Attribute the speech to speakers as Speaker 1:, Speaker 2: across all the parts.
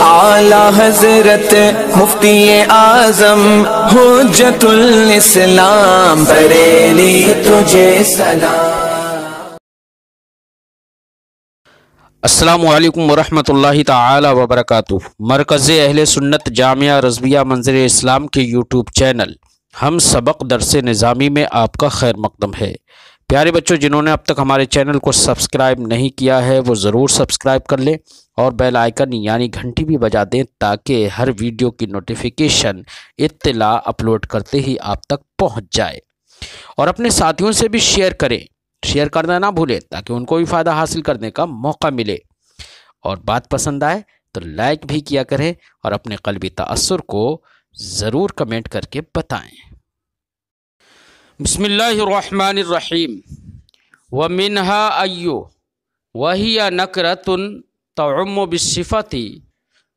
Speaker 1: اعلی حضرت مفتی اعظم حجت الاسلام بریلی تجھے سلام۔
Speaker 2: السلام علیکم ورحمۃ اللہ تعالی وبرکاتہ۔ مرکز اہل سنت جامعہ رضویہ منظر اسلام کے یوٹیوب چینل ہم سبق درس نظامی میں آپ کا خیر مقدم ہے۔ پیارے بچوں، جنہوں نے اب تک ہمارے چینل کو سبسکرائب نہیں کیا ہے وہ ضرور سبسکرائب کر لیں اور بیل آئیکن یعنی گھنٹی بھی بجا دیں تاکہ ہر ویڈیو کی نوٹیفیکیشن اطلاع اپلوڈ کرتے ہی آپ تک پہنچ جائے، اور اپنے ساتھیوں سے بھی شیئر کریں، شیئر کرنا نہ بھولیں تاکہ ان کو بھی فائدہ حاصل کرنے کا موقع ملے، اور بات پسند آئے تو لائک بھی کیا کریں اور اپنے قلبی تأثر کو ضرور کمنٹ کر کے بتائیں۔ بسم اللہ الرحمن الرحیم۔ وَمِنْهَا أَيُّ وَهِيَ نَكْرَةٌ تَعُمُّ بِالصِّفَةِ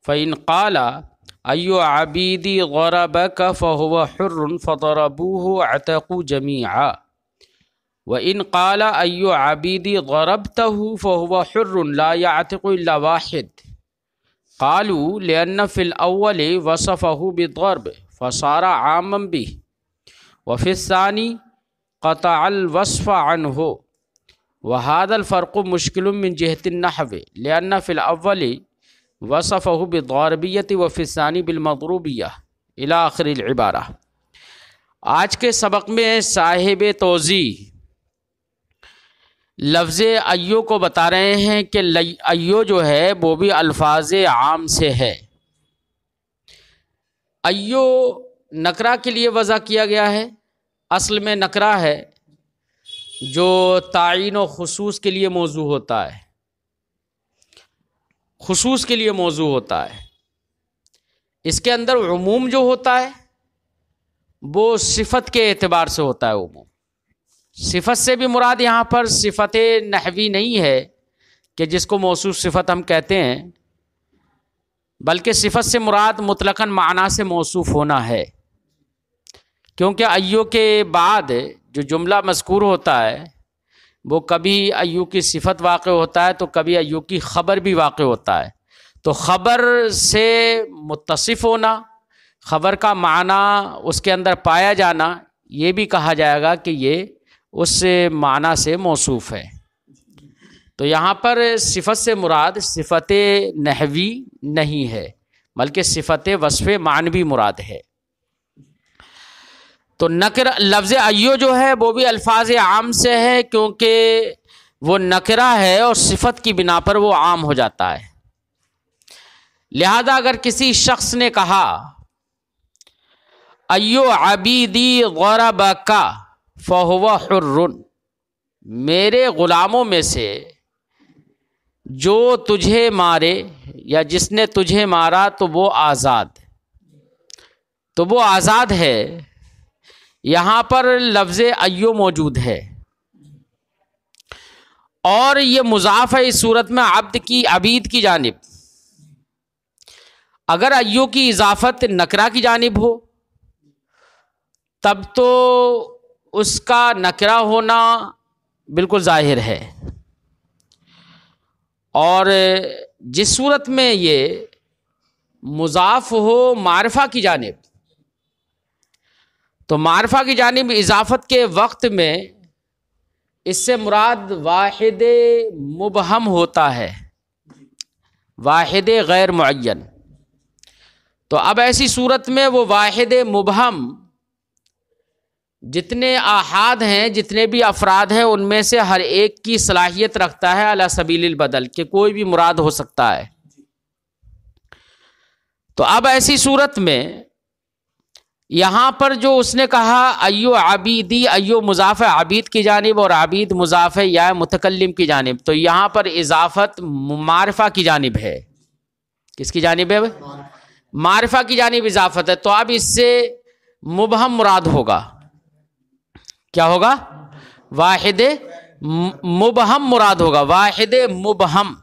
Speaker 2: فَإِنْ قَالَ أَيُّ عَبِيدِي ضَرَبَكَ فَهُوَ حُرٌّ فَضَرَبُوهُ عَتَقُوا جَمِيعًا وَإِنْ قَالَ أَيُّ عَبِيدِي ضَرَبْتَهُ فَهُوَ حُرٌّ لَا يَعْتِقُ إِلَّا وَاحِدٌ قَالُوا لِأَنَّ فِي الْأَوَّلِ وَصَفَهُ بِالضَّرْبِ فَصَارَ عَامًا بِهِ وفي الثاني قطع الوصف عنه وهذا الفرق مشكل من جهة النحو لأن في الأول وصفه بالضاربية وفي الثاني بالمضروبية إلى آخر العبارة۔ آج کے سبق میں صاحب توضیح لفظ ایو کو بتا رہے ہیں کہ ایو جو ہے وہ بھی الفاظ عام سے ہے۔ ایو نکرہ کے لیے وضع کیا گیا ہے، اصل میں نکرہ ہے جو تعین و خصوص کے لیے موضوع ہوتا ہے، خصوص کے لیے موضوع ہوتا ہے۔ اس کے اندر عموم جو ہوتا ہے وہ صفت کے اعتبار سے ہوتا ہے۔ عموم صفت سے بھی مراد یہاں پر صفت نحوی نہیں ہے کہ جس کو موصوف صفت ہم کہتے ہیں، بلکہ صفت سے مراد مطلقاً معنی سے موصوف ہونا ہے، کیونکہ ایو کے بعد جو جملہ مذکور ہوتا ہے وہ کبھی ایو کی صفت واقع ہوتا ہے تو کبھی ایو کی خبر بھی واقع ہوتا ہے۔ تو خبر سے متصف ہونا، خبر کا معنی اس کے اندر پایا جانا، یہ بھی کہا جائے گا کہ یہ اس معنی سے موصوف ہے۔ تو یہاں پر صفت سے مراد صفت نحوی نہیں ہے بلکہ صفت وصف معنوی مراد ہے۔ تو نکرہ لفظ ایو جو ہے وہ بھی الفاظ عام سے ہے کیونکہ وہ نکرہ ہے اور صفت کی بنا پر وہ عام ہو جاتا ہے۔ لہذا اگر کسی شخص نے کہا ایو عبیدی ضربک فہو حر، میرے غلاموں میں سے جو تجھے مارے یا جس نے تجھے مارا تو وہ آزاد ہے، یہاں پر لفظ ایو موجود ہے اور یہ مضاف ہے اس صورت میں عبید کی جانب۔ اگر ایو کی اضافت نکرہ کی جانب ہو تب تو اس کا نکرہ ہونا بالکل ظاہر ہے، اور جس صورت میں یہ مضاف ہو معرفہ کی جانب تو معرفہ کی جانب اضافت کے وقت میں اس سے مراد واحد مبہم ہوتا ہے، واحد غیر معین۔ تو اب ایسی صورت میں وہ واحد مبہم جتنے آحاد ہیں، جتنے بھی افراد ہیں، ان میں سے ہر ایک کی صلاحیت رکھتا ہے علی سبیل البدل کہ کوئی بھی مراد ہو سکتا ہے۔ تو اب ایسی صورت میں یہاں پر جو اس نے کہا ایو عبیدی، ایو مضاف عبید کی جانب اور عبید مضاف یا متکلم کی جانب، تو یہاں پر اضافت معرفہ کی جانب ہے۔ کس کی جانب ہے؟ معرفہ کی جانب اضافت ہے۔ تو اب اس سے مبہم مراد ہوگا، کیا ہوگا؟ واحد مبہم مراد ہوگا، واحد مبہم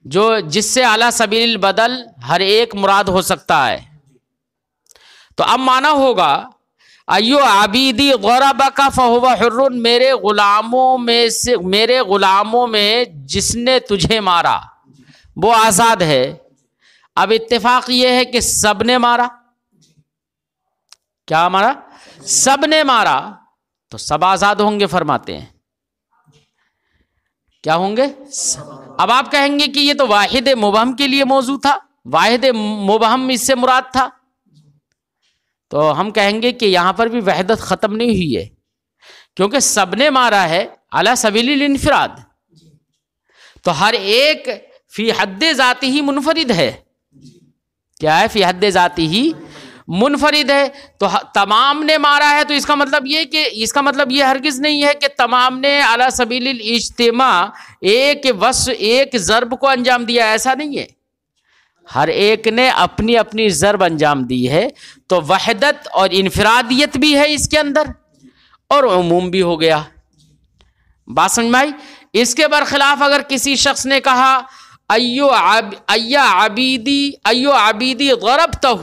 Speaker 2: جو جس سے اعلیٰ سبیل البدل ہر ایک مراد ہو سکتا ہے۔ تو اب معنی ہوگا ایو عبیدی ضربک فہو حر، میرے غلاموں میں جس نے تجھے مارا وہ آزاد ہے، اب اتفاق یہ ہے کہ سب نے مارا. کیا مارا؟ سب نے مارا. تو سب آزاد ہوں گے فرماتے ہیں. کیا ہوں گے؟ اب آپ کہیں گے کہ یہ تو واحد مبہم کے لیے موضوع تھا، واحد مبہم اس سے مراد تھا. تو ہم کہیں گے کہ یہاں پر بھی وحدت ختم نہیں ہوئی ہے، کیونکہ سب نے مارا ہے علی سبیل الانفراد. تو ہر ایک فی حد ذاتی ہی منفرد ہے. کیا ہے؟ فی حد ذاتی ہی منفرد ہے. تو تمام نے مارا ہے، تو اس کا مطلب یہ ہرگز نہیں ہے کہ تمام نے علی سبیل الاجتماع ایک وصف ایک ضرب کو انجام دیا. ایسا نہیں ہے، ہر ایک نے اپنی اپنی ضرب انجام دی ہے. تو وحدت اور انفرادیت بھی ہے اس کے اندر، اور عموم بھی ہو گیا. بات سمجھ میں آئی؟ اس کے برخلاف اگر کسی شخص نے کہا ایو عبیدی ضربتہ،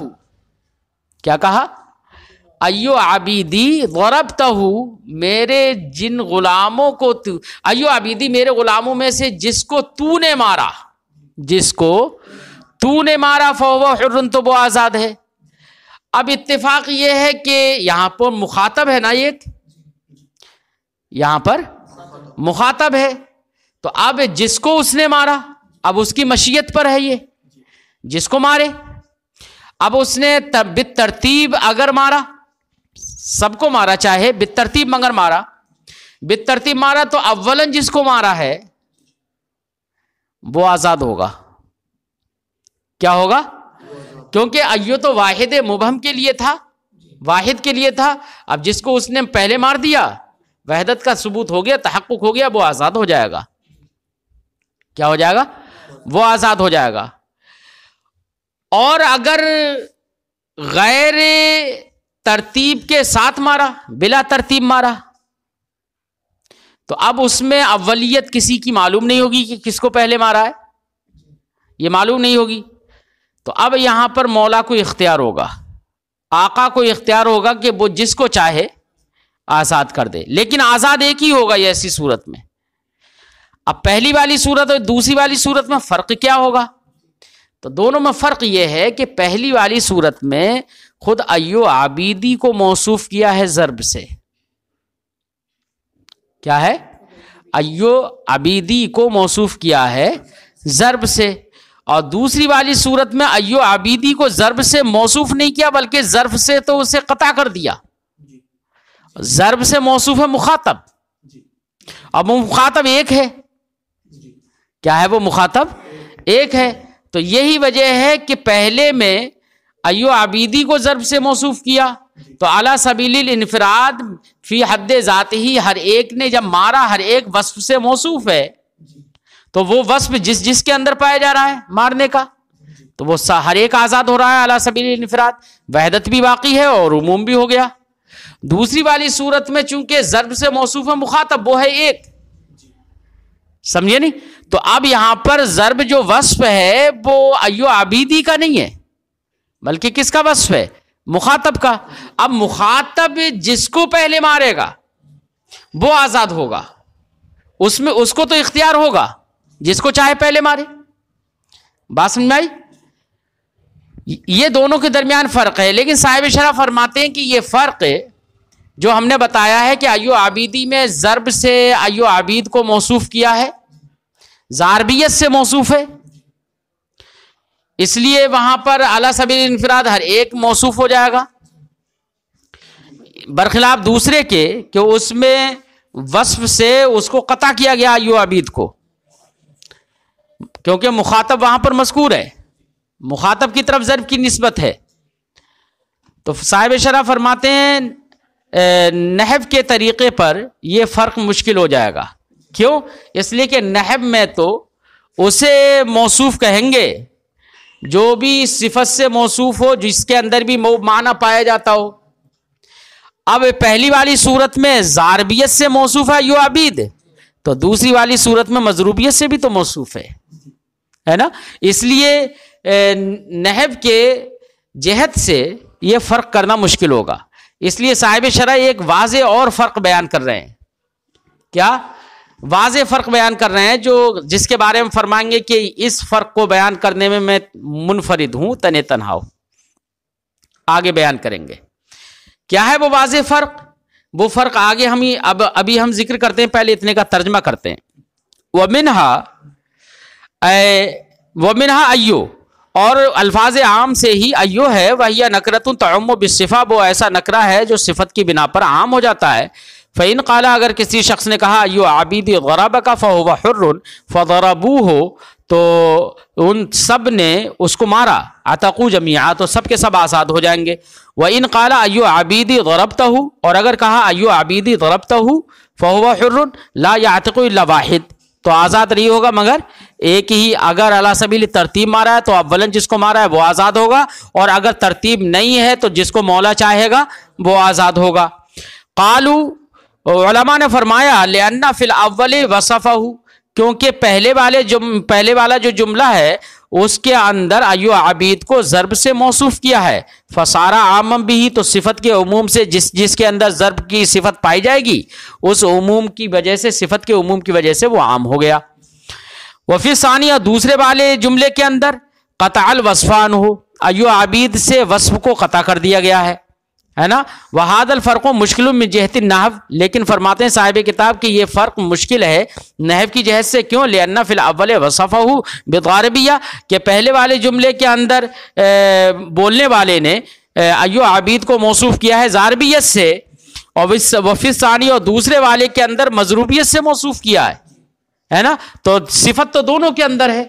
Speaker 2: کیا کہا؟ ایو عبیدی ضربتہ، میرے جن غلاموں کو ایو عبیدی، میرے غلاموں میں سے جس کو تو نے مارا، جس کو تو نے مارا فہو حر، تو وہ آزاد ہے. اب اتفاق یہ ہے کہ یہاں پر مخاطب ہے نا، ایک یہاں پر مخاطب ہے. تو اب جس کو اس نے مارا، اب اس کی مشیت پر ہے یہ جس کو مارے. اب اس نے بالترتیب اگر مارا، سب کو مارا چاہے بالترتیب مگر مارا، بالترتیب مارا، تو اولن جس کو مارا ہے وہ آزاد ہوگا. کیا ہوگا؟ کیونکہ ایو تو واحد مبہم کے لیے تھا، واحد کے لیے تھا. اب جس کو اس نے پہلے مار دیا، وحدت کا ثبوت ہو گیا، تحقق ہو گیا، وہ آزاد ہو جائے گا. کیا ہو جائے گا؟ وہ آزاد ہو جائے گا. اور اگر غیر ترتیب کے ساتھ مارا، بلا ترتیب مارا، تو اب اس میں اولیت کسی کی معلوم نہیں ہوگی کہ کس کو پہلے مارا ہے، یہ معلوم نہیں ہوگی. تو اب یہاں پر مولا کو اختیار ہوگا، آقا کو اختیار ہوگا کہ وہ جس کو چاہے آزاد کر دے. لیکن آزاد ایک ہی ہوگا یہ ایسی صورت میں. اب پہلی والی صورت اور دوسری والی صورت میں فرق کیا ہوگا؟ تو دونوں میں فرق یہ ہے کہ پہلی والی صورت میں خود ایو عبیدی کو موصوف کیا ہے ضرب سے. کیا ہے؟ ایو عبیدی کو موصوف کیا ہے ضرب سے. اور دوسری والی صورت میں ایو عبیدی کو ضرب سے موصوف نہیں کیا، بلکہ ضرب سے تو اسے قطع کر دیا. ضرب سے موصوف ہے مخاطب، اب وہ مخاطب ایک ہے. کیا ہے؟ وہ مخاطب ایک ہے. تو یہی وجہ ہے کہ پہلے میں ایو عبیدی کو ضرب سے موصوف کیا، تو اعلی سبیل الانفراد فی حد ذات ہی ہر ایک نے جب مارا، ہر ایک وصف سے موصوف ہے، تو وہ وصف جس کے اندر پایا جا رہا ہے مارنے کا، تو وہ ہر ایک آزاد ہو رہا ہے اعلی سبیل الانفراد. وحدت بھی باقی ہے اور عموم بھی ہو گیا. دوسری والی صورت میں چونکہ ضرب سے موصوف ہے مخاطب، وہ ہے ایک. سمجھے نہیں؟ تو اب یہاں پر ضرب جو وصف ہے وہ ایو عبیدی کا نہیں ہے، بلکہ کس کا وصف ہے؟ مخاطب کا. اب مخاطب جس کو پہلے مارے گا وہ آزاد ہوگا، اس کو تو اختیار ہوگا جس کو چاہے پہلے مارے. بات سمجھ میں آئی؟ یہ دونوں کے درمیان فرق ہے. لیکن صاحب شرح فرماتے ہیں کہ یہ فرق جو ہم نے بتایا ہے کہ ایو عبیدی میں ضرب سے ایو عبید کو موصوف کیا ہے، ضاربیت سے موصوف ہے، اس لیے وہاں پر اعلی سبیل انفراد ہر ایک موصوف ہو جائے گا، برخلاف دوسرے کے کہ اس میں وصف سے اس کو قطع کیا گیا ایو عبید کو، کیونکہ مخاطب وہاں پر مذکور ہے، مخاطب کی طرف ضرب کی نسبت ہے. تو صاحب شرح فرماتے ہیں نحو کے طریقے پر یہ فرق مشکل ہو جائے گا. کیوں؟ اس لیے کہ نحو میں تو اسے موصوف کہیں گے جو بھی صفت سے موصوف ہو، جس کے اندر بھی معنی پایا جاتا ہو. اب پہلی والی صورت میں ضاربیت سے موصوف ہے یو عبید، تو دوسری والی صورت میں مضروبیت سے بھی تو موصوف ہے نا. اس لیے نحو کے جہت سے یہ فرق کرنا مشکل ہوگا. اس لیے صاحب شرح ایک واضح اور فرق بیان کر رہے ہیں. کیا؟ واضح فرق بیان کر رہے ہیں جس کے بارے میں فرمائیں گے کہ اس فرق کو بیان کرنے میں منفرد ہوں، تنہا ہوں. آگے بیان کریں گے کیا ہے وہ واضح فرق. وہ فرق آگے ابھی ہم ذکر کرتے ہیں، پہلے اتنے کا ترجمہ کرتے ہیں. ومنہا ایو، اور الفاظ عام سے ہی ایو ہے، وہی نکرۃ تعم بالصفہ، وہ ایسا نکرہ ہے جو صفت کی بنا پر عام ہو جاتا ہے. فإن قال، اگر کسی شخص نے کہا ایو عبیدی ضربک فہو حر فضربوہ، تو ان سب نے اس کو مارا، عتقوا جمیعا، تو سب کے سب آزاد ہو جائیں گے. وإن قال ایو عبیدی ضربتہ، اور اگر کہا ایو عبیدی ضربتہ فہو حر لا یعتق الا واحد، تو آزاد نہیں ہوگا مگر ایک ہی. اگر علی سبیل ترتیب مارا ہے تو اولن جس کو مارا ہے وہ آزاد ہوگا، اور اگر ترتیب نہیں ہے تو جس کو مولا چاہے گا وہ آزاد ہوگا. قالو، علماء نے فرمایا لأن فی الاول وصفہ، کیونکہ پہلے والا جو جملہ ہے اس کے اندر ایو عبید کو ضرب سے موصوف کیا ہے. فصارا عامم بھی، تو صفت کے عموم سے جس کے اندر ضرب کی صفت پائی جائے گی اس عموم کی وجہ سے، صفت کے عموم کی وجہ سے وہ عام ہو گیا. وفی ثانیہ، دوسرے والے جملے کے اندر قطع الوصفان ہو، ایو عبید سے وصف کو قطع کر دیا گیا ہے نا. وہذا الفرق مشکل من جہت النحو، لیکن فرماتے ہیں صاحب کتاب کہ یہ فرق مشکل ہے نحو کی جہت سے. کیوں؟ لأن فی الاول وصفہ بضاربیہ، کہ پہلے والے جملے کے اندر بولنے والے نے ایو عبید کو موصوف کیا ہے ضاربیت سے، اور وفی الثانی، اور دوسرے والے کے اندر مضروبیت سے موصوف کیا ہے نا. تو صفت تو دونوں کے اندر ہے،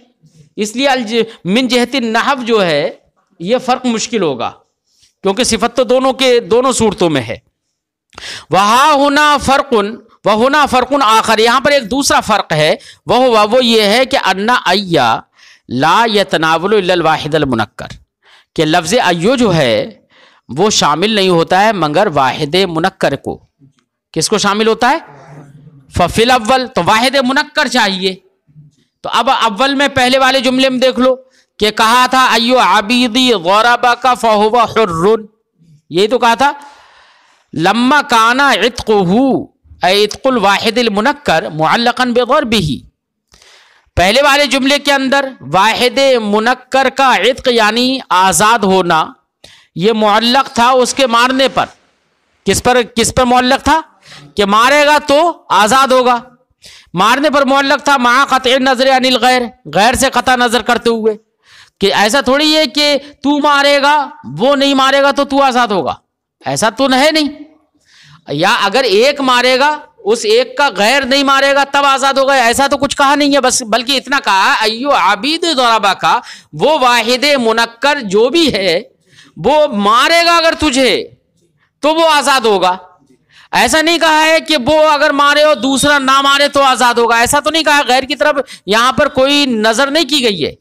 Speaker 2: اس لیے من جہت النحو جو ہے یہ فرق مشکل ہوگا، کیونکہ صفت تو دونوں صورتوں میں ہے. وہنا فرق آخر، یہاں پر ایک دوسرا فرق ہے، وہ یہ ہے کہ ان ایا لا یتناول الا الواحد المنکر، کہ لفظ ایو جو ہے وہ شامل نہیں ہوتا ہے مگر واحد منکر کو. کس کو شامل ہوتا ہے؟ ففی الاول، تو واحد منکر چاہیے. تو اب اول میں پہلے والے جملے میں دیکھ لو کہ کہا تھا ایو عبیدی ضربک فہو حر، یہی تو کہا تھا. لما کانا عتقہ، اے عتق الواحد المنکر معلقا بضربہ، پہلے والے جملے کے اندر واحد منکر کا عتق یعنی آزاد ہونا یہ معلق تھا اس کے مارنے پر. کس پر معلق تھا؟ کہ مارے گا تو آزاد ہوگا. مارنے پر معلق تھا مع قطع نظر عن الغیر، غیر سے قطع نظر کرتے ہوئے، کہ ایسا تھوڑی ہے کہ تو مارے گا وہ نہیں مارے گا تو آزاد ہوگا، ایسا تو ہے نہیں. یا اگر ایک مارے گا اس ایک کا غیر نہیں مارے گا تب آزاد ہوگا، ایسا تو کچھ کہا نہیں ہے. بس بلکہ اتنا کہا ایو عبید ضربہ کا، وہ واحد منکر جو بھی ہے وہ مارے گا اگر تجھے تو وہ آزاد ہوگا. ایسا نہیں کہا ہے کہ وہ اگر مارے اور دوسرا نہ مارے تو آزاد ہوگا، ایسا تو نہیں کہا. غیر کی طرف یہاں پر کوئی نظر نہیں کی گئی ہے،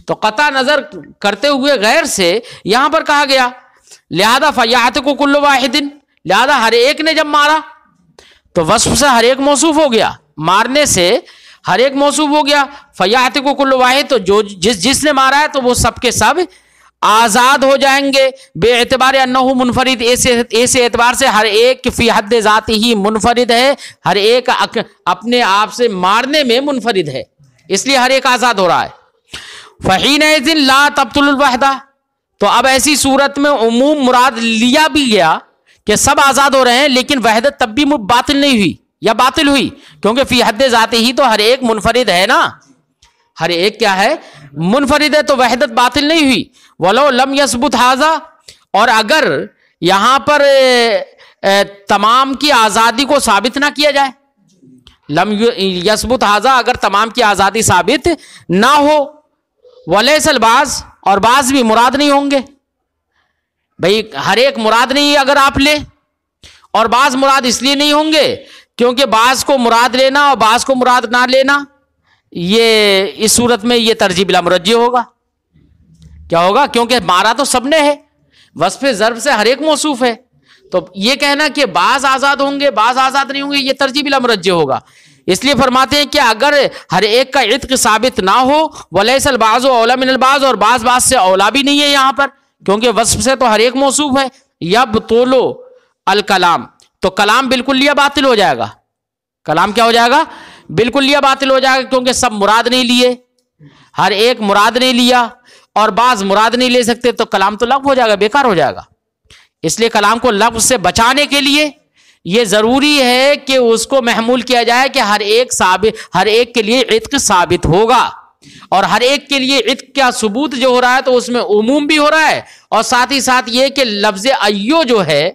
Speaker 2: تو قطع نظر کرتے ہوئے غیر سے یہاں پر کہا گیا. لہذا فیعتق کل واحد، لہذا ہر ایک نے جب مارا تو وصف سے ہر ایک موصوف ہو گیا، مارنے سے ہر ایک موصوف ہو گیا. فیعتق کل واحد، تو جو جس نے مارا ہے تو وہ سب کے سب آزاد ہو جائیں گے. بے اعتبار انہ منفرد، ایسے اعتبار سے ہر ایک فی حد ذات ہی منفرد ہے، ہر ایک اپنے آپ سے مارنے میں منفرد ہے، اس لیے ہر ایک آزاد ہو رہا ہے. فحینئذ لا تبطل الوحدہ، تو اب ایسی صورت میں عموم مراد لیا بھی گیا کہ سب آزاد ہو رہے ہیں، لیکن وحدت تب بھی باطل نہیں ہوئی یا باطل ہوئی، کیونکہ فی حد ذات ہی تو ہر ایک منفرد ہے نا، ہر ایک کیا ہے؟ منفرد ہے، تو وحدت باطل نہیں ہوئی. ولو لم یثبت ھذا، اور اگر یہاں پر تمام کی آزادی کو ثابت نہ کیا جائے، لم یثبت ھذا، اگر تمام کی آزادی ثابت نہ ہو، ولیس البعض، اور بعض بھی مراد نہیں ہوں گے. بھئی ہر ایک مراد نہیں اگر آپ لیں، اور بعض مراد اس لیے نہیں ہوں گے کیونکہ بعض کو مراد لینا اور بعض کو مراد نہ لینا، یہ اس صورت میں یہ ترجیح بلا مرجح ہوگا. کیا ہوگا؟ کیونکہ مارا تو سب نے ہے، وصف ضرب سے ہر ایک موصوف ہے، تو یہ کہنا کہ بعض آزاد ہوں گے بعض آزاد نہیں ہوں گے یہ ترجیح بلا مرجح ہوگا. اس لیے فرماتے ہیں کہ اگر ہر ایک کا عتق ثابت نہ ہو، ولیس البعض اولا من البعض، اور بعض سے اولا بھی نہیں ہے یہاں پر، کیونکہ وصف سے تو ہر ایک موصوف ہے. یبطل الکلام، تو کلام بالکل لیا باطل ہو جائے گا. کلام کیا ہو جائے گا؟ بالکل لیا باطل ہو جائے گا، کیونکہ سب مراد نہیں لیے، ہر ایک مراد نہیں لیا اور بعض مراد نہیں لے سکتے، تو کلام تو لغو ہو جائے گا، بیکار ہو جائے گا۔ اس لیے کلام کو لغو سے بچانے کے لیے یہ ضروری ہے کہ اس کو محمول کیا جائے کہ ہر ایک کے لیے عتق ثابت ہوگا، اور ہر ایک کے لیے عتق کا ثبوت جو ہو رہا ہے تو اس میں عموم بھی ہو رہا ہے، اور ساتھ ہی ساتھ یہ کہ لفظ ایو جو ہے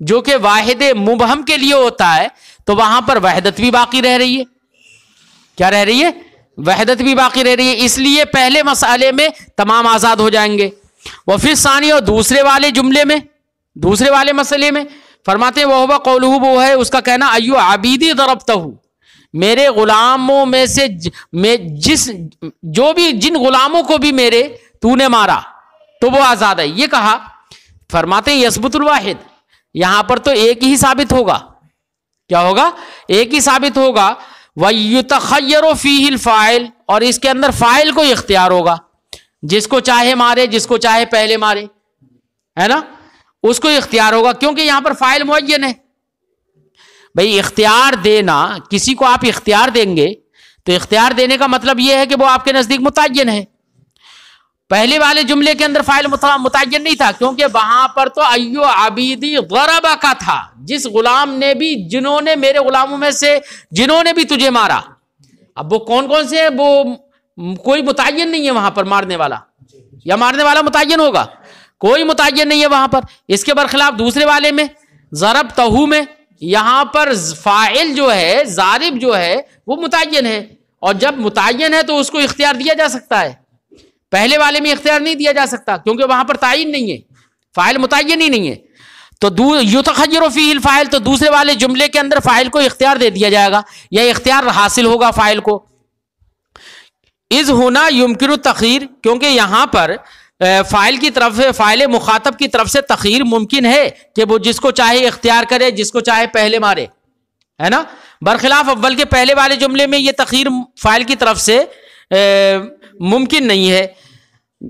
Speaker 2: جو کہ واحد مبہم کے لیے ہوتا ہے، تو وہاں پر وحدت بھی باقی رہ رہی ہے۔ کیا رہ رہی ہے؟ وحدت بھی باقی رہ رہی ہے، اس لیے پہلے مسئلے میں تمام آزاد ہو جائیں گے۔ وفی ثانی، اور دوسرے والے جملے میں، دوسرے والے مسئلے میں فرماتے ہیں وہ قولہ، وہ ہے اس کا کہنا ایو عبیدی ضربتہ، میرے غلاموں میں سے جن غلاموں کو بھی میرے تو نے مارا تو وہ آزاد ہے۔ یہ کہا، فرماتے ہیں یثبت الواحد، یہاں پر تو ایک ہی ثابت ہوگا۔ کیا ہوگا؟ ایک ہی ثابت ہوگا۔ وَيُتَخَيَّرُ فِيهِ الْفَاعِلُ، اور اس کے اندر فاعل کو اختیار ہوگا، جس کو چاہے مارے، جس کو چاہے پہلے مارے، ہے نا، اس کو اختیار ہوگا، کیونکہ یہاں پر فاعل معین ہے۔ بھئی اختیار دینا، کسی کو آپ اختیار دیں گے تو اختیار دینے کا مطلب یہ ہے کہ وہ آپ کے نزدیک متعین ہے۔ پہلے والے جملے کے اندر فاعل متعین نہیں تھا، کیونکہ وہاں پر تو ایو عبیدی ضربہ کا تھا، جس غلام نے بھی، جنہوں نے میرے غلاموں میں سے جنہوں نے بھی تجھے مارا۔ اب وہ کون کون سے ہیں، وہ کوئی متعین نہیں ہے وہاں پر مارنے والا، یا مارنے والا متعین ہوگا؟ کوئی متعین نہیں ہے وہاں پر۔ اس کے برخلاف دوسرے والے میں ضربتہ میں یہاں پر فاعل جو ہے، ضارب جو ہے وہ متعین ہے، اور جب متعین ہے تو اس کو اختیار دیا جا سکتا ہے۔ پہلے والے میں اختیار نہیں دیا جا سکتا، کیونکہ وہاں پر تعین نہیں ہے، فاعل متعین ہی نہیں ہے۔ تو یتخیر فیہ الفاعل، تو دوسرے والے جملے کے اندر فاعل کو اختیار دے دیا جائے گا، یا اختیار حاصل ہوگا فاعل کو۔ اذ ہونا یمکن التخیر، کیونکہ یہاں پر فاعل کی طرف، فاعل مخاطب کی طرف سے تخیر ممکن ہے کہ وہ جس کو چاہے اختیار کرے، جس کو چاہے پہلے مارے، ہے نا، برخلاف اول کے پہلے والے جملے میں یہ تخیر فاعل کی طرف سے ممکن نہیں ہے۔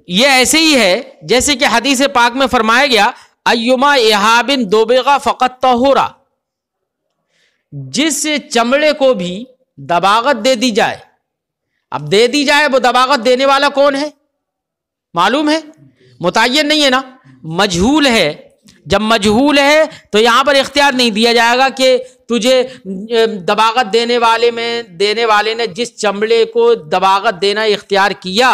Speaker 2: یہ ایسے ہی ہے جیسے کہ حدیث پاک میں فرمایا گیا ایما احاب دوبغا فقط طہورا، جس چمڑے کو بھی دباغت دے دی جائے، اب دے دی جائے، وہ دباغت دینے والا کون ہے معلوم ہے؟ متعین نہیں ہے نا، مجہول ہے۔ جب مجہول ہے تو یہاں پر اختیار نہیں دیا جائے گا کہ تجھے دباغت دینے والے نے جس چمڑے کو دباغت دینا اختیار کیا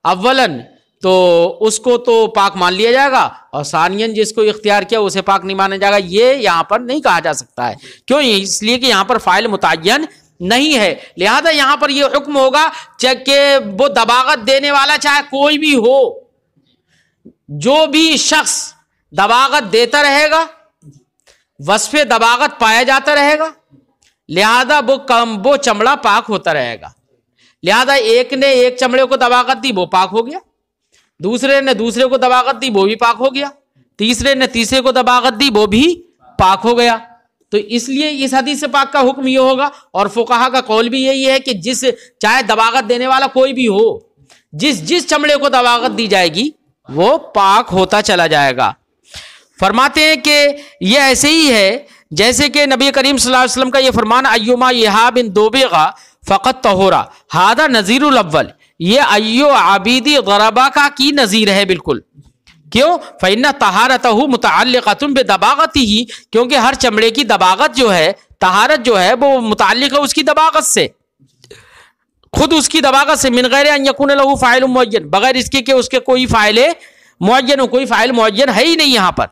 Speaker 2: اولن تو اس کو تو پاک مان لیا جائے گا، اور ثانین جس کو اختیار کیا اسے پاک نہیں مانا جائے گا۔ یہ یہاں پر نہیں کہا جا سکتا ہے، کیوں؟ اس لیے کہ یہاں پر فاعل متعین نہیں ہے، لہذا یہاں پر یہ حکم ہوگا کہ وہ دباغت دینے والا چاہے کوئی بھی ہو، جو بھی شخص دباغت دیتا رہے گا، وصف دباغت پایا جاتا رہے گا، لہذا وہ چمڑا پاک ہوتا رہے گا۔ لہذا ایک نے ایک چمڑے کو دباغت دی، وہ پاک ہو گیا، دوسرے نے دوسرے کو دباغت دی، وہ بھی پاک ہو گیا، تیسرے نے تیسرے کو دباغت دی، وہ بھی پاک ہو گیا۔ تو اس لیے اس حدیث پاک کا حکم یہ ہوگا، اور فقہا کا قول بھی یہی ہے کہ جس چاہے دباغت دینے والا کوئی بھی ہو، جس چمڑے کو دباغت دی جائے گی وہ پاک ہوتا چلا جائے گا۔ فرماتے ہیں کہ یہ ایسے ہی ہے جیسے کہ نبی کریم صلی اللہ علیہ وسلم کا یہ فرمان ایما یہاب دوبغا فقط طہورا، ہذا نظیر الاول، یہ ایو عبیدی ضربہ کا کی نظیر ہے بالکل۔ کیوں؟ فإن طہارتہ متعلقۃ بدباغتہ، کیونکہ ہر چمڑے کی دباغت جو ہے، طہارت جو ہے وہ متعلق ہے اس کی دباغت سے، خود اس کی دباغت سے، من غیر ان یکون لہ فاعل معین، بغیر اس کے کہ اس کے کوئی فاعل معین ہو، کوئی فاعل معین ہے ہی نہیں یہاں پر۔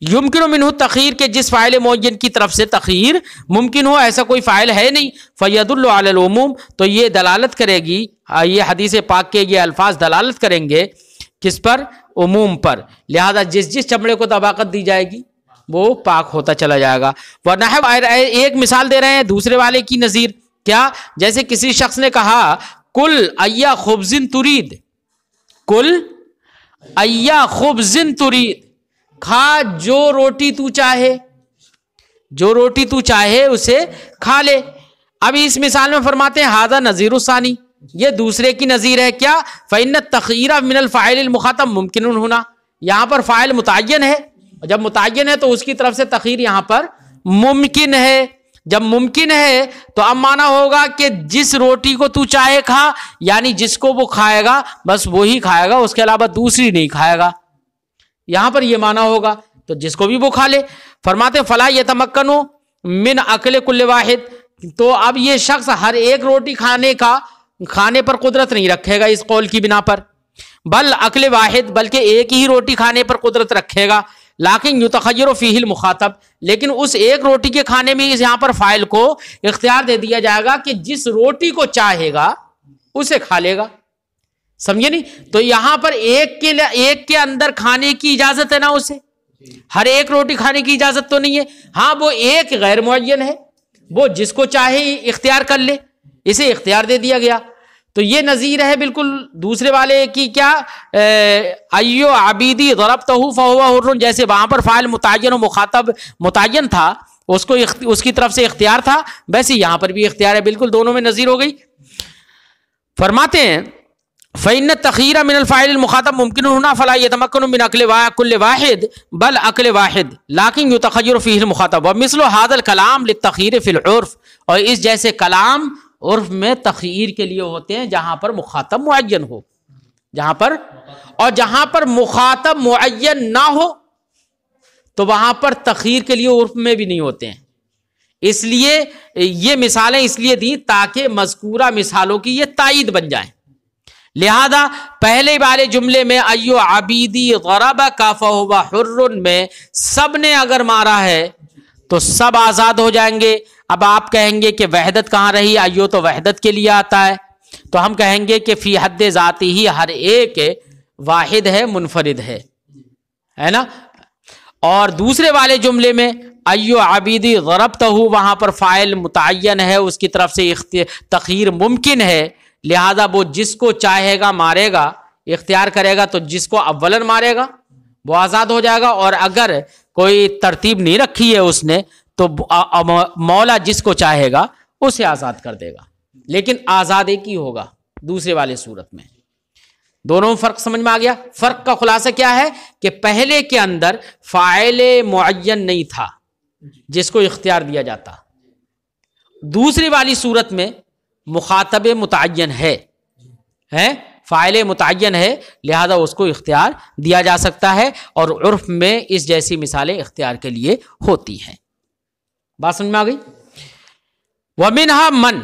Speaker 2: یمکن منہ تخیر، کے جس فاعل معین کی طرف سے تخیر ممکن ہو، ایسا کوئی فاعل ہے نہیں۔ فیدل علی العموم، تو یہ دلالت کرے گی، یہ حدیث پاک کے یہ الفاظ دلالت کریں گے کس پر؟ عموم پر، لہذا جس چمڑے کو دباغت دی جائے گی وہ پاک ہوتا چلا جائے گا۔ ونحو، ایک مثال دے رہے ہیں دوسرے والے کی نظیر، کیا؟ جیسے کسی شخص نے کہا کل ایا خبز ترید، کل ایا خبز ترید، کھا جو روٹی تو چاہے، جو روٹی تو چاہے اسے کھا لے۔ اب اس مثال میں فرماتے ہیں ھذا نظیر الثانی، یہ دوسرے کی نظیر ہے۔ کیا؟ فإن التخیر من الفاعل المخاطب ممکن ہونا، یہاں پر فاعل متعین ہے، جب متعین ہے تو اس کی طرف سے تخیر یہاں پر ممکن ہے۔ جب ممکن ہے تو اب مانا ہوگا کہ جس روٹی کو تو چاہے کھا، یعنی جس کو وہ کھائے گا بس وہی کھائے گا، اس کے علاوہ دوسری نہیں کھائے گا، یہاں پر یہ مانا ہوگا، تو جس کو بھی وہ کھا لے۔ فرماتے فلا یتمکنو من اکل کل واحد، تو اب یہ شخص ہر ایک روٹی کھانے پر قدرت نہیں رکھے گا اس قول کی بنا پر، بل اکل واحد، بلکہ ایک ہی روٹی کھانے پر قدرت رکھے گا، لیکن یتخیر فیہ المخاطب، لیکن اس ایک روٹی کے کھانے میں یہاں پر فاعل کو اختیار دے دیا جائے گا کہ جس روٹی کو چاہے گا اسے کھا لے گا، سمجھے نہیں؟ تو یہاں پر ایک کے اندر کھانے کی اجازت ہے نا، اسے ہر ایک روٹی کھانے کی اجازت تو نہیں ہے، ہاں وہ ایک غیر معین ہے، وہ جس کو چاہے اختیار کر لے، اسے اختیار دے دیا گیا۔ تو یہ نظیر ہے بالکل دوسرے والے کی، کیا ایو عبیدی ضربتہ فہو حر، جیسے وہاں پر فاعل متعین و مخاطب متعین تھا، اس کی طرف سے اختیار تھا، ویسے یہاں پر بھی اختیار ہے، بالکل دونوں میں نظیر ہو گئی۔ فرماتے ہیں فإن التخيير من الفاعل المخاطب ممكن هنا فلا يتمكن من أكل كل واحد بل أكل واحد لكن يتخير فيه المخاطب، ومثل هذا الكلام للتخيير في العرف، اور اس جیسے کلام عرف میں تخییر کے لیے ہوتے ہیں جہاں پر مخاطب معین ہو، جہاں پر مخاطب معین نہ ہو تو وہاں پر تخییر کے لیے عرف میں بھی نہیں ہوتے ہیں۔ اس لیے یہ مثالیں اس لیے دی تاکہ مذکورہ مثالوں کی یہ تائید بن جائیں۔ لہذا پہلے والے جملے میں ایو عبیدی ضربک فہو حر میں سب نے اگر مارا ہے تو سب آزاد ہو جائیں گے۔ اب آپ کہیں گے کہ وحدت کہاں رہی؟ ایو تو وحدت کے لیے آتا ہے، تو ہم کہیں گے کہ فی حد ذاتی ہی ہر ایک واحد ہے، منفرد ہے نا۔ اور دوسرے والے جملے میں ایو عبیدی ضربتہ، وہاں پر فاعل متعین ہے، اس کی طرف سے تخییر ممکن ہے، لہذا وہ جس کو چاہے گا مارے گا، اختیار کرے گا، تو جس کو اولن مارے گا وہ آزاد ہو جائے گا، اور اگر کوئی ترتیب نہیں رکھی ہے اس نے تو مولا جس کو چاہے گا اسے آزاد کر دے گا، لیکن آزاد ایک ہی ہوگا دوسرے والے صورت میں۔ دونوں فرق سمجھ میں آ گیا؟ فرق کا خلاصہ کیا ہے کہ پہلے کے اندر فاعل معین نہیں تھا جس کو اختیار دیا جاتا، دوسری والی صورت میں مخاطب متعین ہے، فاعل متعین ہے، لہذا اس کو اختیار دیا جا سکتا ہے، اور عرف میں اس جیسی مثالیں اختیار کے لیے ہوتی ہیں۔ بات سمجھ میں آ گئی؟ وَمِنْهَا من،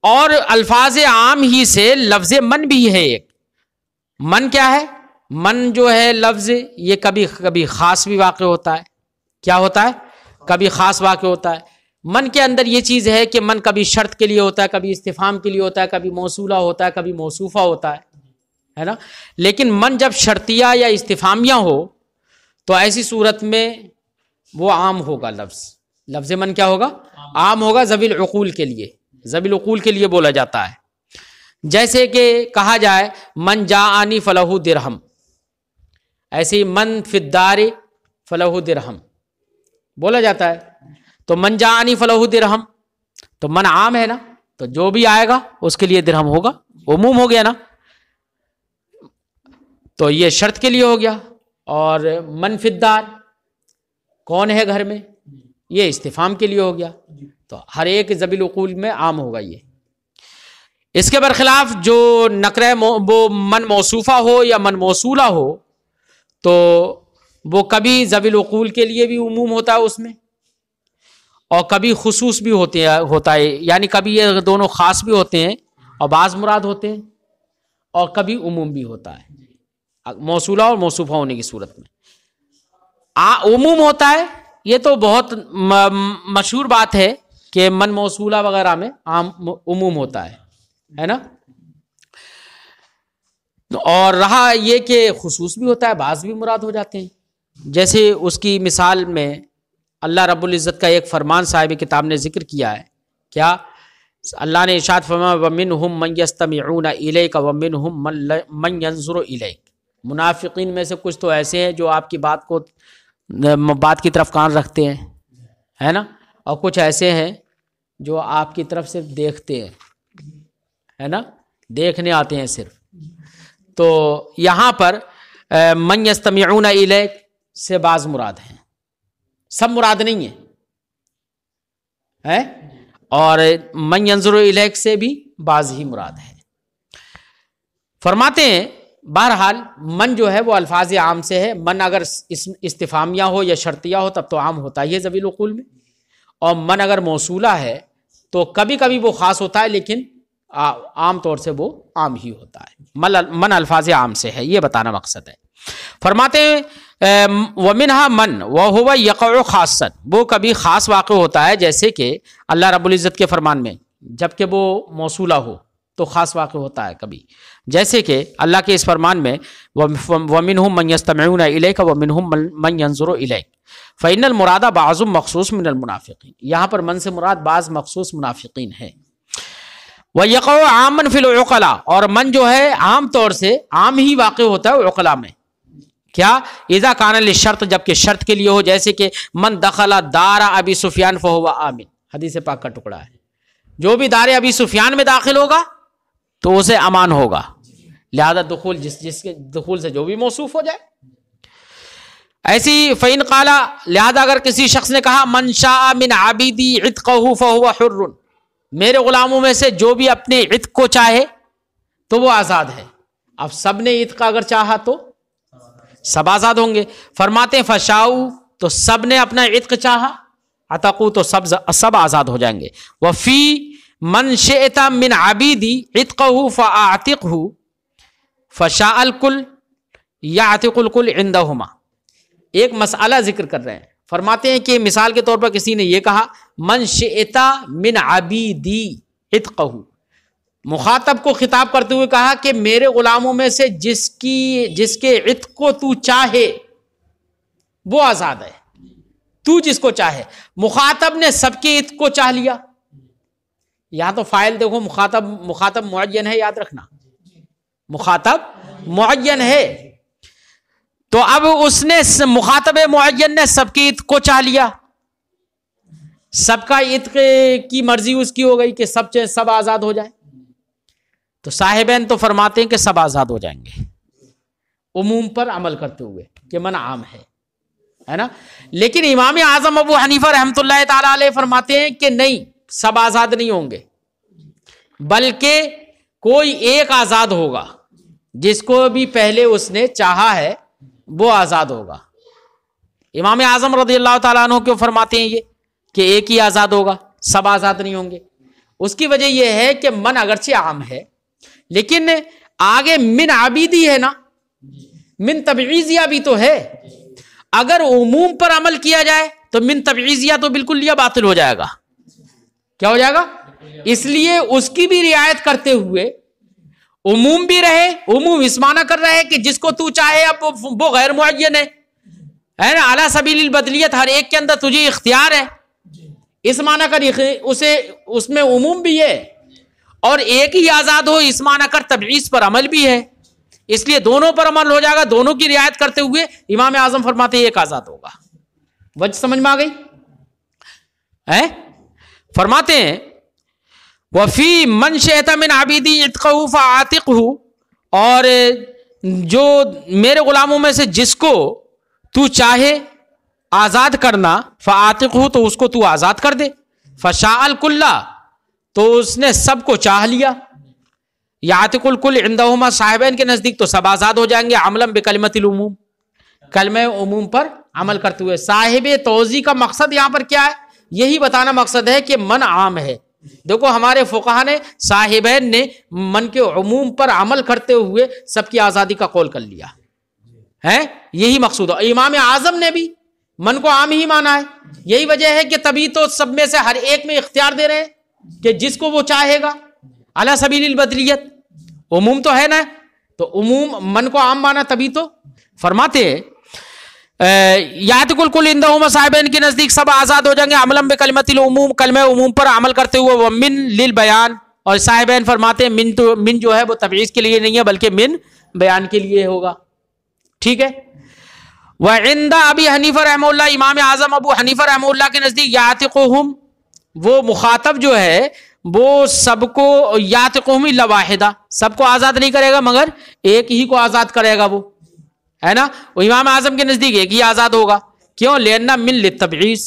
Speaker 2: اور الفاظ عام ہی سے لفظ من بھی ہے ایک۔ من کیا ہے؟ من جو ہے لفظ، یہ کبھی خاص بھی واقع ہوتا ہے۔ کیا ہوتا ہے؟ کبھی خاص واقع ہوتا ہے۔ من کے اندر یہ چیز ہے کہ من کبھی شرط کے لیے ہوتا ہے، کبھی استفہام کے لیے ہوتا ہے، کبھی موصولہ ہوتا ہے، کبھی موصوفہ ہوتا ہے نا۔ لیکن من جب شرطیہ یا استفہامیہ ہو تو ایسی صورت میں وہ عام ہوگا، لفظ من کیا ہوگا؟ عام ہوگا، ذوی العقول کے لیے، ذوی العقول کے لیے بولا جاتا ہے۔ جیسے کہ کہا جائے من جاءنی فلہ درہم، ایسے ہی من فی الدار فلہ درہم بولا جاتا ہے۔ تو من جاءنی فلہ درہم، تو من عام ہے نا، تو جو بھی آئے گا اس کے لیے درہم ہوگا، عموم ہو گیا نا۔ تو یہ شرط کے لیے ہو گیا، اور من فی الدار کون ہے گھر میں، یہ استفہام کے لیے ہو گیا۔ تو ہر ایک ذوی العقول میں عام ہوگا یہ۔ اس کے برخلاف جو نکرہ وہ من موصوفہ ہو یا من موصولہ ہو تو وہ کبھی ذوی العقول کے لیے بھی عموم ہوتا ہے اس میں، اور کبھی خصوص بھی ہوتا ہے، یعنی کبھی یہ دونوں خاص بھی ہوتے ہیں اور بعض مراد ہوتے ہیں، اور کبھی عموم بھی ہوتا ہے، موصولہ اور موصوفہ ہونے کی صورت میں عموم ہوتا ہے۔ یہ تو بہت مشہور بات ہے کہ من موصولہ وغیرہ میں عموم ہوتا ہے نا۔ اور رہا یہ کہ خصوص بھی ہوتا ہے، بعض بھی مراد ہو جاتے ہیں، جیسے اس کی مثال میں اللہ رب العزت کا ایک فرمان صاحب کتاب نے ذکر کیا ہے۔ کیا؟ اللہ نے ارشاد فرمایا وَمِنْهُمْ مَنْ يَسْتَمِعُونَ إِلَيْكَ وَمِنْهُمْ مَنْ يَنْظُرُ إِلَيْكَ۔ منافقین میں سے کچھ تو ایسے ہیں جو آپ کی بات کی طرف کان رکھتے ہیں، ہے نا، اور کچھ ایسے ہیں جو آپ کی طرف صرف دیکھتے ہیں، ہے نا، دیکھنے آتے ہیں صرف۔ تو یہاں پر من یستمعون الیک سے بعض مراد ہیں، سب مراد نہیں ہے، ہے، اور من ینظر الیک سے بھی بعض ہی مراد ہے۔ فرماتے ہیں بہرحال من جو ہے وہ الفاظ عام سے ہے، من اگر استفہامیہ ہو یا شرطیہ ہو تب تو عام ہوتا ہی ہے ذوی العقول میں، اور من اگر موصولہ ہے تو کبھی کبھی وہ خاص ہوتا ہے لیکن عام طور سے وہ عام ہی ہوتا ہے۔ من الفاظ عام سے ہے، یہ بتانا مقصد ہے۔ فرماتے ہیں وَمِنْهَا من وَهُوَ يَقَعُ خَاصًا، وہ کبھی خاص واقع ہوتا ہے، جیسے کہ اللہ رب العزت کے فرمان میں جبکہ وہ موصولہ ہو تو خاص واقع ہوتا ہے کبھی، جیسے کہ اللہ کے اس فرمان میں وَمِنْهُمْ مَنْ يَسْتَمِعُونَ إِلَيْكَ وَمِنْهُمْ مَنْ يَنْظُرُ إِلَيْكَ فَإِنَّ الْمُرَادَ بَعْضٌ مَخْصُوصٌ مِنَ الْمُنَافِقِينَ، یہاں پر من سے مراد بعض مخصوص منافقین ہے۔ وَيَقَعُ عَامًا فِي الْعُقَلَاء، اور من جو ہے عام طور سے عام ہی واقع ہوتا ہے عقلاء میں، کیا اذا کان للشرط، جبکہ شرط کے لیے ہو، جیسے کہ من دخل دار ابی سفیان فہو آمن، حدیث پاک کا ٹکڑا ہے، جو بھی دار ابی سفیان میں داخل ہوگا تو اسے امان ہوگا، لہذا دخول جس کے دخول سے جو بھی موصوف ہو جائے ایسی۔ فإن قال، لہذا اگر کسی شخص نے کہا من شاء من عبیدی عتقہ فہو حر، میرے غلاموں میں سے جو بھی اپنے عتق کو چاہے تو وہ آزاد ہے۔ اب سب نے عتق اگر چاہا تو سب آزاد ہوں گے۔ فرماتے ہیں فشاؤ، تو سب نے اپنا عتق چاہا، عتقو، تو سب آزاد ہو جائیں گے۔ وفی من شئت من عبیدی عتقہ فاعتقہ فشاء الکل یعتق الکل عندہما، ایک مسئلہ ذکر کر رہے ہیں، فرماتے ہیں کہ مثال کے طور پر کسی نے یہ کہا من شئت من عبیدی عتقہ، مخاطب کو خطاب کرتے ہوئے کہا کہ میرے غلاموں میں سے جس کے عتق کو تو چاہے وہ آزاد ہے، تو جس کو چاہے۔ مخاطب نے سب کے عتق کو چاہ لیا، یہاں تو فاعل دیکھو مخاطب معین ہے، یاد رکھنا مخاطب معین ہے، تو اب اس نے مخاطب معین نے سب کے عتق کو چاہ لیا، سب کا عتق کی مرضی اس کی ہو گئی کہ سب آزاد ہو جائے، تو صاحبین تو فرماتے ہیں کہ سب آزاد ہو جائیں گے عموم پر عمل کرتے ہوئے کہ من عام ہے نا۔ لیکن امام اعظم ابو حنیفہ رحمۃ اللہ تعالی علیہ فرماتے ہیں کہ نہیں، سب آزاد نہیں ہوں گے، بلکہ کوئی ایک آزاد ہوگا، جس کو بھی پہلے اس نے چاہا ہے وہ آزاد ہوگا۔ امام اعظم رضی اللہ تعالیٰ عنہ کیوں فرماتے ہیں یہ کہ ایک ہی آزاد ہوگا، سب آزاد نہیں ہوں گے؟ اس کی وجہ یہ ہے کہ من اگرچہ عام ہے لیکن آگے من عبیدی ہے نا، من تبعیضیہ بھی تو ہے، اگر عموم پر عمل کیا جائے تو من تبعیضیہ تو بالکل یہ باطل ہو جائے گا، کیا ہو جائے گا؟ اس لیے اس کی بھی رعایت کرتے ہوئے عموم بھی رہے، عموم اس معنی کر رہا ہے کہ جس کو تو چاہے، اب وہ غیر معین ہے نا، علی سبیل البدلیت، ہر ایک کے اندر تجھے اختیار ہے، اس معنی کر اسے اس میں عموم بھی ہے، اور ایک ہی آزاد ہو اس معنی کر تبعیض پر عمل بھی ہے، اس لیے دونوں پر عمل ہو جائے گا، دونوں کی رعایت کرتے ہوئے امام اعظم فرماتے ہیں ایک آزاد ہوگا۔ وجہ سمجھ میں آ گئی؟ فرماتے ہیں وفی من شئت من عبیدی عتقہ فاعتقہ، اور جو میرے غلاموں میں سے جس کو تو چاہے آزاد کرنا، فاعتقہ، تو اس کو تو آزاد کر دے، فشاء الکل، تو اس نے سب کو چاہ لیا، یعتق الکل عندہما، صاحبین کے نزدیک تو سب آزاد ہو جائیں گے، عملا بکلمۃ العموم، کلمہ عموم پر عمل کرتے ہوئے۔ صاحب توضیح کا مقصد یہاں پر کیا ہے؟ یہی بتانا مقصد ہے کہ من عام ہے۔ دیکھو ہمارے فقہا نے، صاحبین نے من کے عموم پر عمل کرتے ہوئے سب کی آزادی کا قول کر لیا ہے، یہی مقصود ہے۔ امام اعظم نے بھی من کو عام ہی مانا ہے، یہی وجہ ہے کہ تبھی تو سب میں سے ہر ایک میں اختیار دے رہے ہیں کہ جس کو وہ چاہے گا، علی سبیل البدلیت، عموم تو ہے نا، تو عموم من کو عام مانا، تبھی تو فرماتے ہیں یعتق الکل عندہما، صاحبین کے نزدیک سب آزاد ہو جائیں گے، عملا بکلمۃ العموم، کلمہ عموم پر عمل کرتے ہوئے، ومن للبیان، اور صاحبین فرماتے ہیں من جو ہے وہ تبعیض کے لیے نہیں ہے بلکہ من بیان کے لیے ہوگا، ٹھیک ہے۔ وعند ابی حنیفہ رحمہ اللہ، امام اعظم ابو حنیفہ رحمہ اللہ کے نزدیک یعتقہم، وہ مخاطب جو ہے وہ سب کو، یعتقہم الا واحدہ، سب کو آزاد نہیں کرے گا مگر ایک ہی کو آزاد کرے گا، وہ ہے نا، وہ امام اعظم کے نزدیک ایک ہی آزاد ہوگا، کیوں؟ لأن من للتبعیض،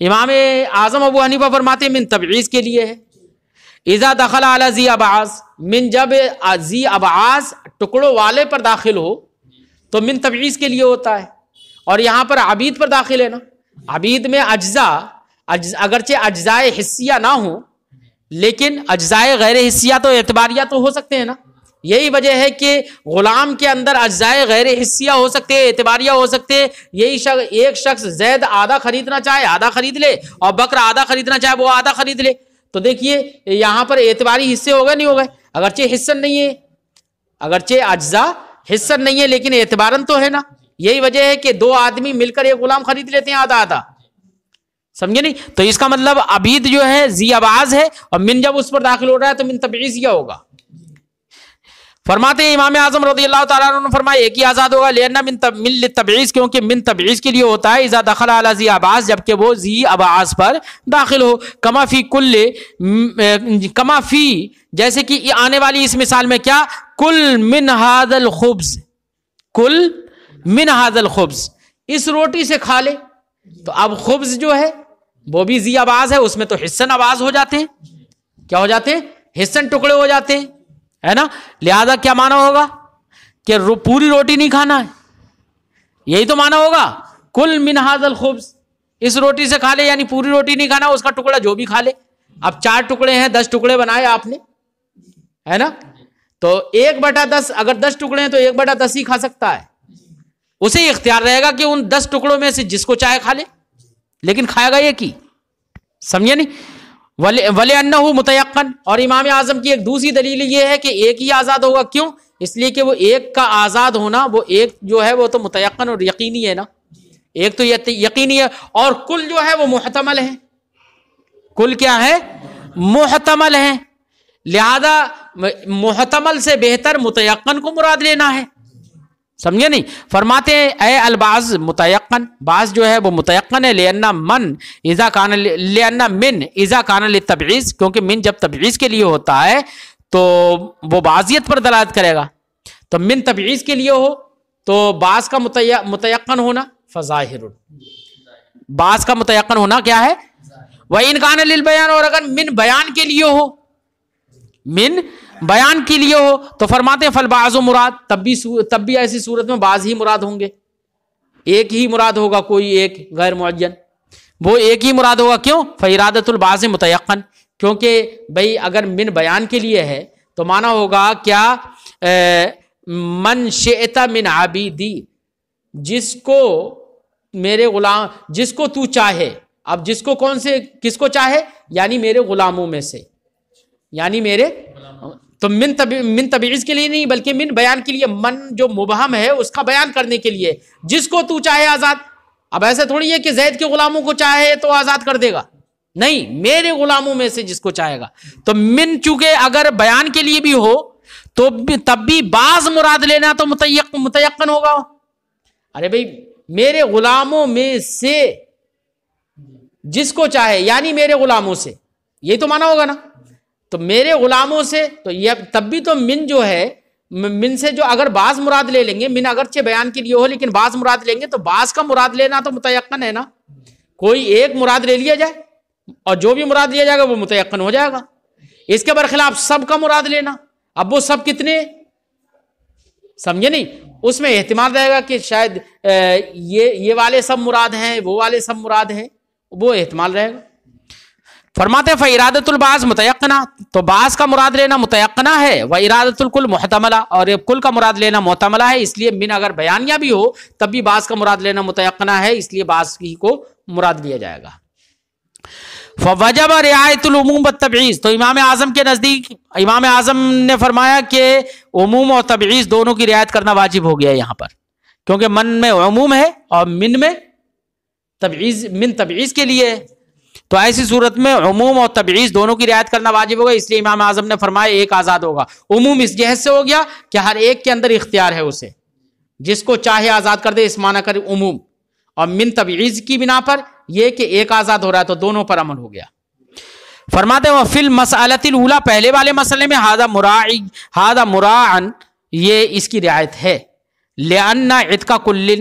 Speaker 2: امام اعظم ابو حنیفہ فرماتے ہیں من تبعیض کے لیے ہے. اذا دخل علی ذی ابعاض، من جب ذی ابعاض ٹکڑوں والے پر داخل ہو تو من تبعیض کے لیے ہوتا ہے. اور یہاں پر عبید پر داخل ہے نا، عبید میں اگرچہ اجزاء حسیہ نہ ہوں لیکن اجزاء غیر حسیہ تو اعتباریہ تو ہو سکتے ہیں نا. یہی وجہ ہے کہ غلام کے اندر اجزاء غیر حسیہ ہو سکتے ہیں، اعتباریہ ہو سکتے ہیں. یہی ایک شخص زید آدھا خریدنا چاہے آدھا خرید لے، اور بکر آدھا خریدنا چاہے وہ آدھا خرید لے. تو دیکھیے یہاں پر اعتباری حصے ہو گئے نہیں ہو گئے، اگرچہ حصن نہیں ہے، اگرچہ اجزاء حصن نہیں ہے لیکن اعتبارن تو ہے نا. یہی وجہ ہے کہ دو آدمی مل کر ایک غلام خرید لیتے ہیں آدھا آدھا، سمجھے نہیں. تو اس کا مطلب عبید جو ہے ذی ابعاض ہے، اور من جب اس پر داخل ہو رہا ہے تو من تبعیضیہ ہوگا. فرماتے ہیں امام اعظم رضی اللہ تعالیٰ عنہ نے فرمایا ایک ہی آزاد ہوگا، لأن من تبعیض، کیونکہ من تبعیض کے لیے ہوتا ہے اذا دخل علی ذی ابعاض، جبکہ وہ ذی ابعاض پر داخل ہو. کما فی جیسے کہ آنے والی اس مثال میں کیا، کل من ھذا الخبز، کل من ھذا الخبز، اس روٹی سے کھا لے. تو اب خبز جو ہے وہ بھی ذی ابعاض ہے، اس میں تو حصن ابعاض ہو جاتے ہیں. کیا ہو جاتے ہیں؟ حصن ٹکڑے ہو جاتے ہیں، ہے نا. لہذا کیا معنی ہوگا کہ پوری روٹی نہیں کھانا ہے، یہی تو معنی ہوگا کل من ھذا الخبز، اس روٹی سے کھا لے، یعنی پوری روٹی نہیں کھانا، اس کا ٹکڑا جو بھی کھا لے. اب 4 ٹکڑے ہیں، 10 ٹکڑے بنائے آپ نے، ہے نا. تو 1/10 اگر 10 ٹکڑے ہیں تو 1/10 ہی کھا سکتا ہے. اسے اختیار رہے گا کہ ان 10 ٹکڑوں میں سے جس کو چاہے کھا لے، لیکن کھائے گا ایک ہی، سمجھے نہیں. وَلِأَنَّهُ مُتَيَقَّنٌ، اور امام اعظم کی ایک دوسری دلیل یہ ہے کہ ایک ہی آزاد ہوگا. کیوں؟ اس لیے کہ وہ ایک کا آزاد ہونا، وہ ایک جو ہے وہ تو متیقن اور یقینی ہے نا. ایک تو یقینی ہے، اور کل جو ہے وہ محتمل ہے. کل کیا ہے؟ محتمل ہے. لہذا محتمل سے بہتر متیقن کو مراد لینا ہے، سمجھے نہیں. فرماتے ہیں اے البعض متیقن، بعض جو ہے وہ متیقن ہے. لأن من اذا کان للتبعیض، کیونکہ من جب تبعیض کے لیے ہوتا ہے تو وہ بعضیت پر دلالت کرے گا. تو من تبعیض کے لیے ہو تو بعض کا متیقن ہونا فظاہر، بعض کا متیقن ہونا کیا ہے؟ وَإِنْ كَانَ لِلْبَيَانِ، اور اگر من بیان کے لیے ہو، من بیان کے لیے ہو تو فرماتے ہیں فالبعض مراد، تب بھی ایسی صورت میں بعض ہی مراد ہوں گے، ایک ہی مراد ہوگا، کوئی ایک غیر معین، وہ ایک ہی مراد ہوگا. کیوں؟ فَإِرَادَةُ الْبَعْضِ مُتَيَقَّن، کیونکہ بھئی اگر من بیان کے لیے ہے تو معنی ہوگا کیا، من شئت من عبیدی، جس کو میرے غلام، جس کو تو چاہے. اب جس کو کس کو چاہے؟ یعنی میرے غلاموں میں سے، یعنی میرے. تو من تبعیض کے لیے نہیں بلکہ من بیان کے لیے. من جو مبہم ہے اس کا بیان کرنے کے لیے، جس کو تو چاہے آزاد. اب ایسا تھوڑی ہے کہ زید کے غلاموں کو چاہے تو آزاد کر دے گا، نہیں، میرے غلاموں میں سے جس کو چاہے گا. تو من چونکہ اگر بیان کے لیے بھی ہو تو تب بھی بعض مراد لینا تو متیقن ہوگا. ارے بھئی میرے غلاموں میں سے جس کو چاہے، یعنی میرے غلاموں سے، یہی تو مانا ہوگا نا. تو میرے غلاموں سے، تو یہ تب بھی تو من جو ہے، من سے جو اگر بعض مراد لے لیں گے، من اگرچہ بیان کے لیے ہو لیکن بعض مراد لیں گے تو بعض کا مراد لینا تو متیقن ہے نا. کوئی ایک مراد لے لیا جائے اور جو بھی مراد لیا جائے گا وہ متیقن ہو جائے گا. اس کے برخلاف سب کا مراد لینا، اب وہ سب کتنے، سمجھے نہیں. اس میں احتمال رہے گا کہ شاید یہ والے سب مراد ہیں، وہ والے سب مراد ہیں، وہ احتمال رہے گا. فرماتے ہیں فَإِرَادَةُ الْبَعْضِ مُتَيَقَّنَةٌ، تو بعض کا مراد لینا متیقنہ ہے. وَإِرَادَةُ الْكُلِّ مُحْتَمَلَةٌ، اور کل کا مراد لینا محتملہ ہے. اس لیے من اگر بیانیہ بھی ہو تب بھی بعض کا مراد لینا متیقنہ ہے، اس لیے بعض ہی کو مراد لیا جائے گا. فوجب رعایت العموم والتبعیض، تو امام اعظم کے نزدیک امام اعظم نے فرمایا کہ عموم اور تبعیض دونوں کی رعایت کرنا واجب ہو گیا یہاں پر، کیونکہ من میں عموم ہے اور من میں تبعیض، من تبعیض کے لیے، تو ایسی صورت میں عموم اور تبعیض دونوں کی رعایت کرنا واجب ہوگا. اس لیے امام اعظم نے فرمایا ایک آزاد ہوگا. عموم اس جہت سے ہو گیا کہ ہر ایک کے اندر اختیار ہے، اسے جس کو چاہے آزاد کر دے، اس معنی کر عموم. اور من تبعیض کی بنا پر یہ کہ ایک آزاد ہو رہا ہے تو دونوں پر عمل ہو گیا. فرماتے ہیں فی المسألۃ الاولی، پہلے والے مسئلے میں ھذا مراعن، یہ اس کی رعایت ہے. لأن عتق کل،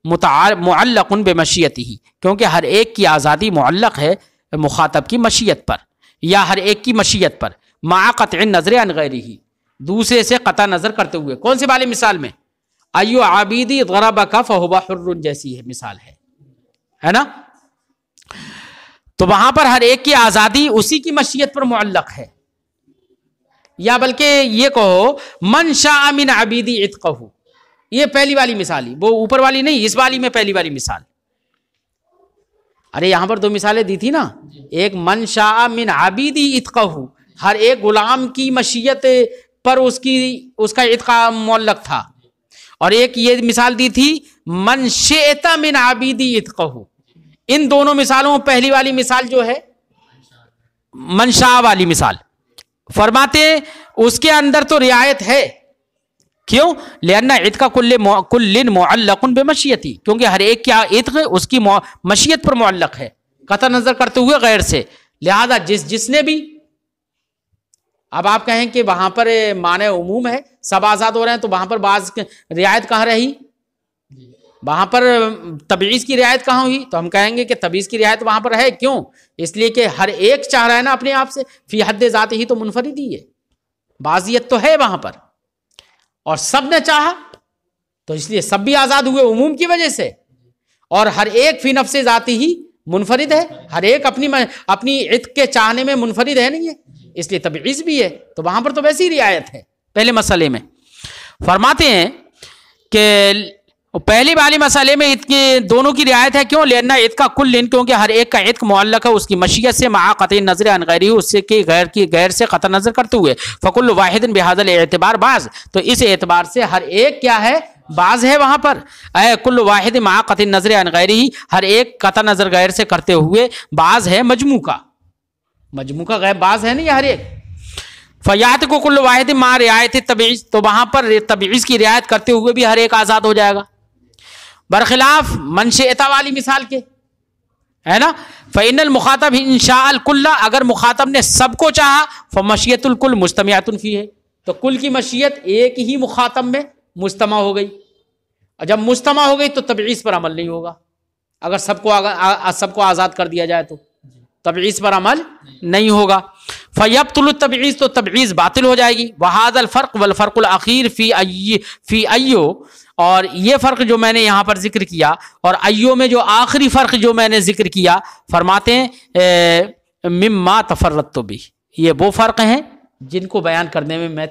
Speaker 2: معلق بمشیتہ، کیونکہ ہر ایک کی آزادی معلق ہے مخاطب کی مشیت پر یا ہر ایک کی مشیت پر، مع قطع النظر عن غیرہ، دوسرے سے قطع نظر کرتے ہوئے۔ کون سی والی مثال میں؟ ایو عابیدی ضربک فہو حر، جیسی ہے مثال ہے نا؟ تو وہاں پر ہر ایک کی آزادی اسی کی مشیت پر معلق ہے، یا بلکہ یہ کہو من شاء من عبیدی عتقہ، یہ پہلی والی مثال ہی، وہ اوپر والی نہیں، اس والی میں پہلی والی مثال۔ ارے یہاں پر دو مثالیں دی تھی نا، ایک من شاء من عبیدی عتقہ، ہر ایک غلام کی مشیت پر اس کا عتق معلق تھا، اور ایک یہ مثال دی تھی من شئت من عبیدی عتقہ۔ ان دونوں مثالوں میں پہلی والی مثال جو ہے من شاء والی مثال، فرماتے ہیں اس کے اندر تو رعایت ہے، کیوں؟ لأن عتق کل معلق بمشیتی، کیونکہ ہر ایک کیا عتق اس کی مشیت پر معلق ہے قطع نظر کرتے ہوئے غیر سے، لہذا جس نے بھی، اب آپ کہیں کہ وہاں پر معنی عموم ہے، سب آزاد ہو رہے ہیں، تو وہاں پر بعض رعایت کہاں رہی؟ وہاں پر تبعیض کی رعایت کہاں ہوئی؟ تو ہم کہیں گے کہ تبعیض کی رعایت وہاں پر ہے، کیوں؟ اس لیے کہ ہر ایک چاہ رہا ہے نا اپنے آپ سے، فی حد ذات ہی تو منفرد ہی ہے، بعضیت تو ہے وہاں پر، اور سب نے چاہا تو اس لیے سب بھی آزاد ہوئے عموم کی وجہ سے، اور ہر ایک فی نفس ذاتی ہی منفرد ہے، ہر ایک اپنی عتق کے چاہنے میں منفرد ہے نہیں ہے، اس لیے تبعیض بھی ہے، تو وہاں پر تو ویسی رعایت ہے پہلے مسئلے میں۔ فرماتے ہیں کہ پہلی والی مسئلے میں دونوں کی رعایت ہے، کیوں؟ لأن عتق کل، کیونکہ ہر ایک کا عتق معلق ہے اس کی مشیت سے، مع قطع النظر عن غیرہ، اس سے کہ غیر سے قطع نظر کرتے ہوئے، فکل واحد بہذا الاعتبار بعض، تو اس اعتبار سے ہر ایک کیا ہے؟ بعض ہے وہاں پر، اے کل واحد مع قطع النظر عن غیرہ، ہر ایک قطع نظر غیر سے کرتے ہوئے بعض ہے مجموع کا غیر بعض ہے نہیں ہر ایک۔ فیات کو کل واحد مع رعایت تبعیض، تو وہاں پر تبعیض کی رعایت کرتے ہوئے بھی ہر ایک آزاد ہو جائے گا، برخلاف منشئتا والی مثال کے، ہے نا؟ فإن المخاطب ان شاء الکل، اگر مخاطب نے سب کو چاہا، فمشیت الکل مجتمعۃ فیہ، تو کل کی مشیت ایک ہی مخاطب میں مجتمع ہو گئی، اور جب مجتمع ہو گئی تو تبعیض پر عمل نہیں ہوگا، اگر سب کو آزاد کر دیا جائے تو تبعیض پر عمل نہیں ہوگا۔ فیبطل التبعیض، تو تبعیض باطل ہو جائے گی۔ وہذا الفرق والفرق الاخیر فی ایو، اور یہ فرق جو میں نے یہاں پر ذکر کیا، اور ایو میں جو آخری فرق جو میں نے ذکر کیا، فرماتے ہیں مما تفردت بہ، یہ وہ فرق ہیں جن کو بیان کرنے میں میں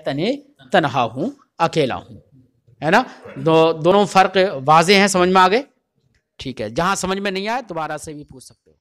Speaker 2: تنہا ہوں، اکیلا ہوں، ہے نا؟ دونوں فرق واضح ہیں، سمجھ میں آ گئے؟ ٹھیک ہے، جہاں سمجھ میں نہیں آئے دوبارہ سے بھی پوچھ سکتے ہو۔